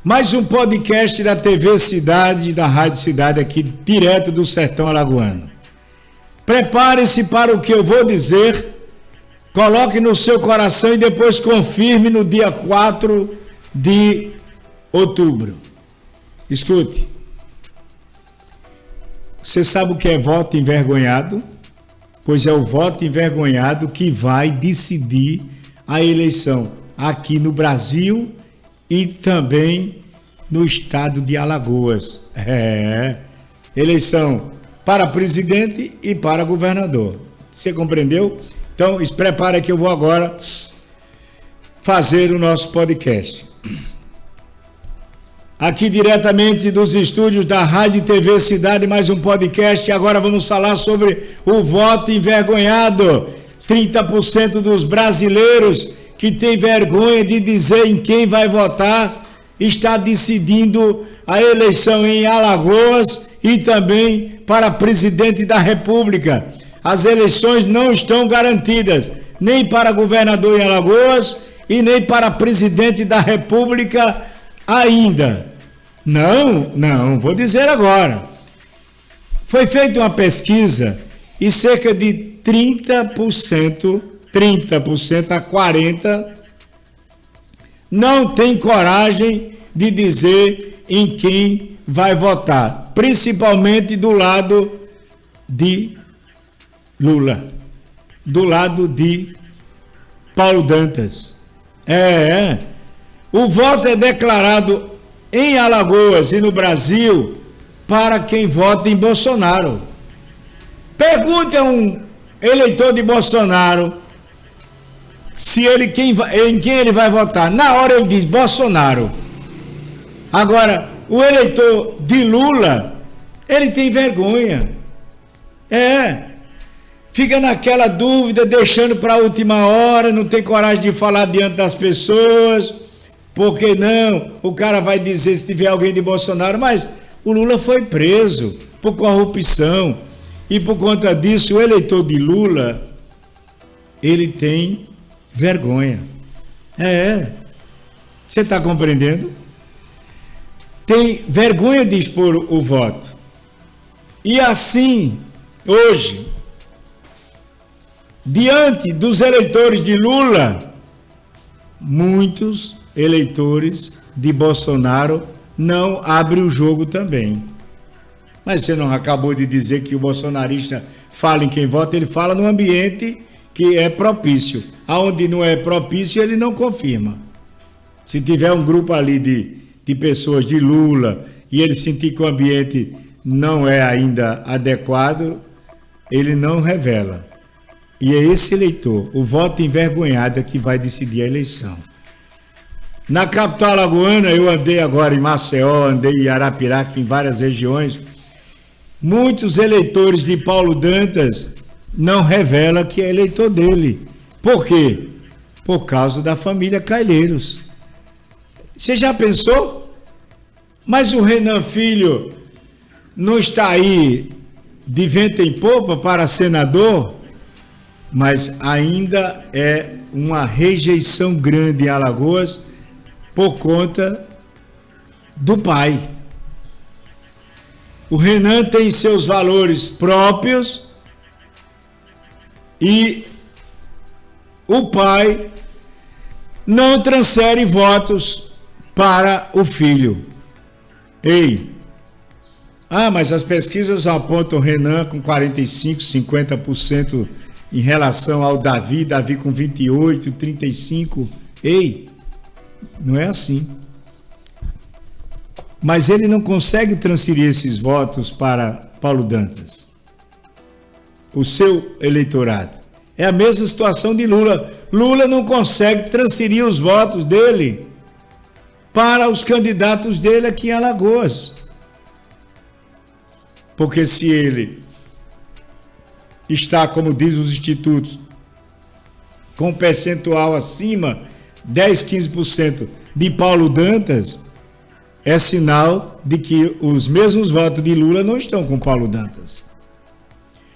Mais um podcast da TV Cidade, da Rádio Cidade, aqui direto do Sertão Alagoano. Prepare-se para o que eu vou dizer, coloque no seu coração e depois confirme no dia 4 de outubro. Escute. Você sabe o que é voto envergonhado? Pois é o voto envergonhado que vai decidir a eleição aqui no Brasil e também no estado de Alagoas. Eleição para presidente e para governador. Você compreendeu? Então, se prepara que eu vou agora fazer o nosso podcast. Aqui diretamente dos estúdios da Rádio e TV Cidade, mais um podcast. E agora vamos falar sobre o voto envergonhado. 30% dos brasileiros que tem vergonha de dizer em quem vai votar está decidindo a eleição em Alagoas e também para presidente da República. As eleições não estão garantidas, nem para governador em Alagoas e nem para presidente da República ainda. Não, vou dizer agora. Foi feita uma pesquisa e cerca de 30% a 40% não tem coragem de dizer em quem vai votar, principalmente do lado de Lula, do lado de Paulo Dantas. O voto é declarado em Alagoas e no Brasil para quem vota em Bolsonaro. Pergunte a um eleitor de Bolsonaro em quem ele vai votar. Na hora ele diz Bolsonaro. Agora, o eleitor de Lula, ele tem vergonha. Fica naquela dúvida, deixando para a última hora, não tem coragem de falar diante das pessoas. Por que não? O cara vai dizer se tiver alguém de Bolsonaro, mas o Lula foi preso por corrupção. E por conta disso, o eleitor de Lula, ele tem vergonha. Você está compreendendo? Tem vergonha de expor o voto. E assim, hoje, diante dos eleitores de Lula, muitos eleitores de Bolsonaro não abrem o jogo também. Mas você não acabou de dizer que o bolsonarista fala em quem vota, ele fala no ambiente que é propício. Aonde não é propício, ele não confirma. Se tiver um grupo ali de pessoas de Lula e ele sentir que o ambiente não é ainda adequado, ele não revela. E é esse eleitor, o voto envergonhado, que vai decidir a eleição. Na capital alagoana, eu andei agora em Maceió, andei em Arapiraca, em várias regiões. Muitos eleitores de Paulo Dantas não revelam que é eleitor dele. Por quê? Por causa da família Calheiros. Você já pensou? Mas o Renan Filho não está aí de vento em popa para senador? Mas ainda é uma rejeição grande em Alagoas por conta do pai. O Renan tem seus valores próprios e o pai não transfere votos para o filho. Mas as pesquisas apontam o Renan com 45%, 50% em relação ao Davi com 28%, 35%. Não é assim. Mas ele não consegue transferir esses votos para Paulo Dantas, o seu eleitorado. É a mesma situação de Lula. Lula não consegue transferir os votos dele para os candidatos dele aqui em Alagoas. Porque se ele está, como diz os institutos, com um percentual acima, 10, 15% de Paulo Dantas, é sinal de que os mesmos votos de Lula não estão com Paulo Dantas.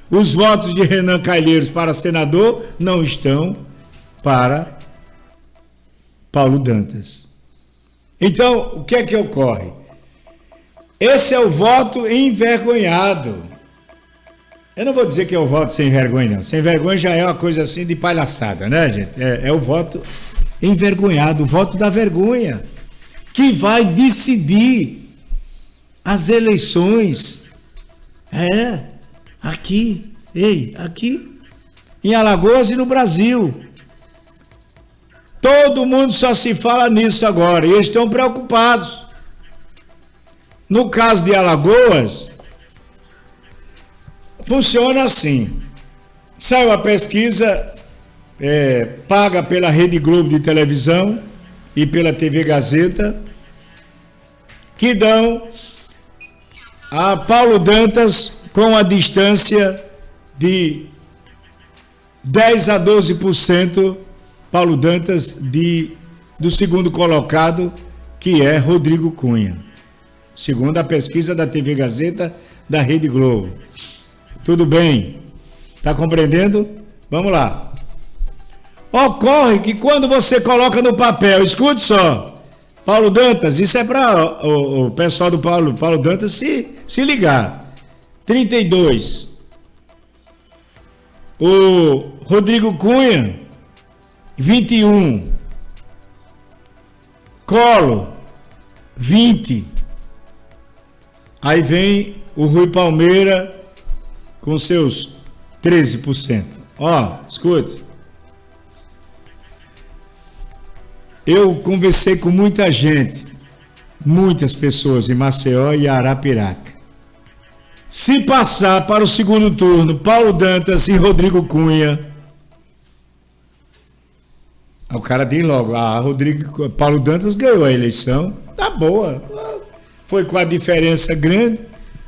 Os votos de Renan Calheiros para senador não estão para Paulo Dantas. Então, o que é que ocorre? Esse é o voto envergonhado. Eu não vou dizer que é o voto sem vergonha, não. Sem vergonha já é uma coisa assim de palhaçada, né, gente? É o voto envergonhado, o voto da vergonha, que vai decidir as eleições. Aqui, aqui, em Alagoas e no Brasil. Todo mundo só se fala nisso agora e eles estão preocupados. No caso de Alagoas, funciona assim. Saiu a pesquisa paga pela Rede Globo de televisão e pela TV Gazeta, que dão a Paulo Dantas com a distância de 10 a 12%, Paulo Dantas do segundo colocado, que é Rodrigo Cunha, segundo a pesquisa da TV Gazeta da Rede Globo. Tudo bem? Está compreendendo? Vamos lá. Ocorre que quando você coloca no papel, escute só, Paulo Dantas, isso é para o pessoal do Paulo Dantas se ligar. 32. O Rodrigo Cunha, 21. Collor, 20. Aí vem o Rui Palmeira com seus 13%. Ó, escute. Eu conversei com muita gente, muitas pessoas em Maceió e Arapiraca. Se passar para o segundo turno Paulo Dantas e Rodrigo Cunha, o cara diz logo, Paulo Dantas ganhou a eleição, tá boa, foi com a diferença grande.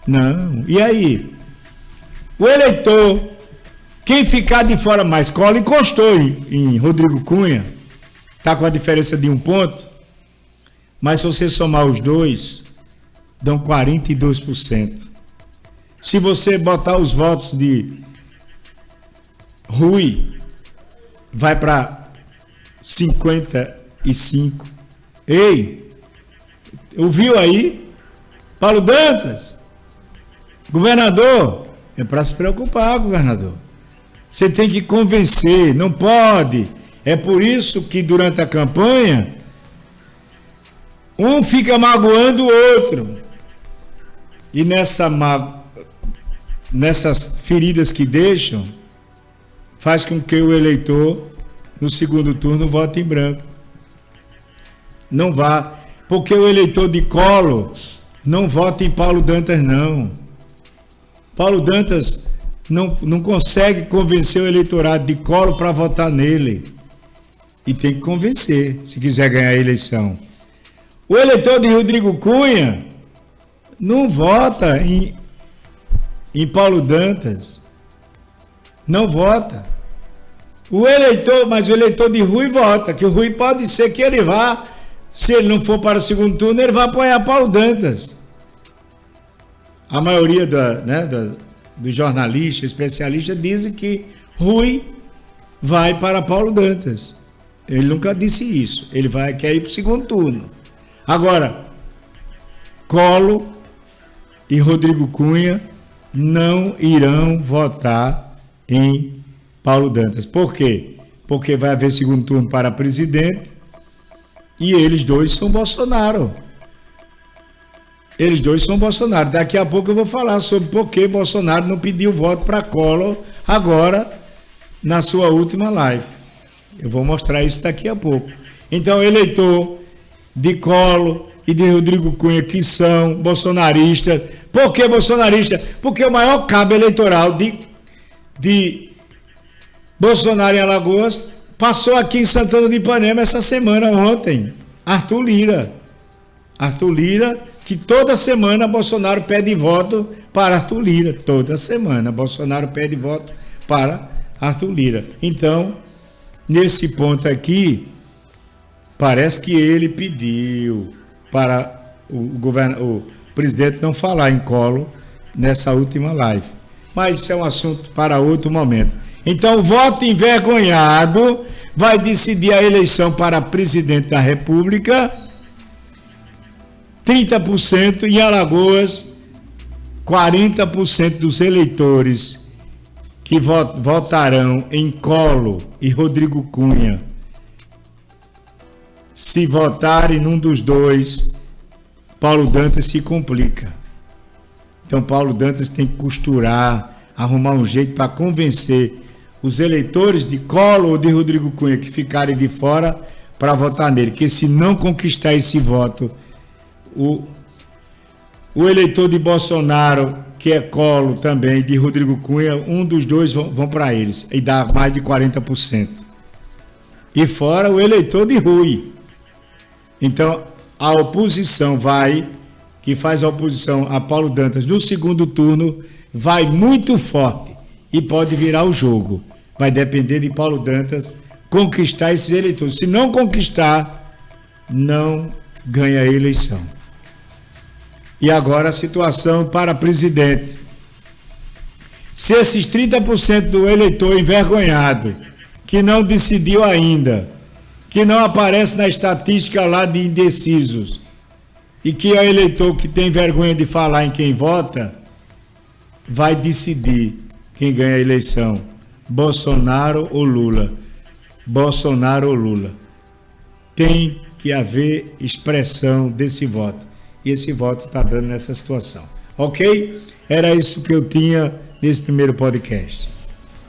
Não, e aí? O eleitor, quem ficar de fora mais, Collor encostou em Rodrigo Cunha, está com a diferença de 1 ponto, mas se você somar os dois, dão 42%. Se você botar os votos de Rui, vai para 55%. Ei, ouviu aí? Paulo Dantas, governador, é para se preocupar, governador. Você tem que convencer, não pode. É por isso que durante a campanha, um fica magoando o outro. E nessas feridas que deixam, faz com que o eleitor, no segundo turno, vote em branco. Não vá, porque o eleitor de Collor não vota em Paulo Dantas, não. Paulo Dantas não consegue convencer o eleitorado de Collor para votar nele. E tem que convencer, se quiser ganhar a eleição. O eleitor de Rodrigo Cunha não vota em Paulo Dantas. Não vota. Mas o eleitor de Rui vota, que o Rui pode ser que ele vá, se ele não for para o segundo turno, ele vai apoiar Paulo Dantas. A maioria dos jornalistas, especialistas, dizem que Rui vai para Paulo Dantas. Ele nunca disse isso. Ele quer ir para o segundo turno. Agora, Collor e Rodrigo Cunha não irão votar em Paulo Dantas. Por quê? Porque vai haver segundo turno para presidente e eles dois são Bolsonaro. Eles dois são Bolsonaro. Daqui a pouco eu vou falar sobre por que Bolsonaro não pediu voto para Collor agora na sua última live. Eu vou mostrar isso daqui a pouco. Então, eleitor de Collor e de Rodrigo Cunha, que são bolsonaristas. Por que bolsonarista? Porque o maior cabo eleitoral de Bolsonaro em Alagoas passou aqui em Santana de Ipanema essa semana, ontem. Arthur Lira. Arthur Lira, que toda semana Bolsonaro pede voto para Arthur Lira. Toda semana Bolsonaro pede voto para Arthur Lira. Então, nesse ponto aqui, parece que ele pediu para o presidente não falar em Collor nessa última live. Mas isso é um assunto para outro momento. Então, o voto envergonhado vai decidir a eleição para presidente da República 30%, em Alagoas, 40% dos eleitores que votarão em Collor e Rodrigo Cunha, se votarem num dos dois, Paulo Dantas se complica. Então Paulo Dantas tem que costurar, arrumar um jeito para convencer os eleitores de Collor ou de Rodrigo Cunha que ficarem de fora para votar nele, que se não conquistar esse voto, o eleitor de Bolsonaro, que é Collor também, de Rodrigo Cunha, um dos dois vão para eles e dá mais de 40%. E fora o eleitor de Rui. Então a oposição que faz a oposição a Paulo Dantas no segundo turno, vai muito forte e pode virar o jogo. Vai depender de Paulo Dantas conquistar esses eleitores. Se não conquistar, não ganha a eleição. E agora a situação para presidente. Se esses 30% do eleitor envergonhado, que não decidiu ainda, que não aparece na estatística lá de indecisos, e que é o eleitor que tem vergonha de falar em quem vota, vai decidir quem ganha a eleição, Bolsonaro ou Lula. Bolsonaro ou Lula. Tem que haver expressão desse voto. E esse voto está dando nessa situação. Ok? Era isso que eu tinha nesse primeiro podcast.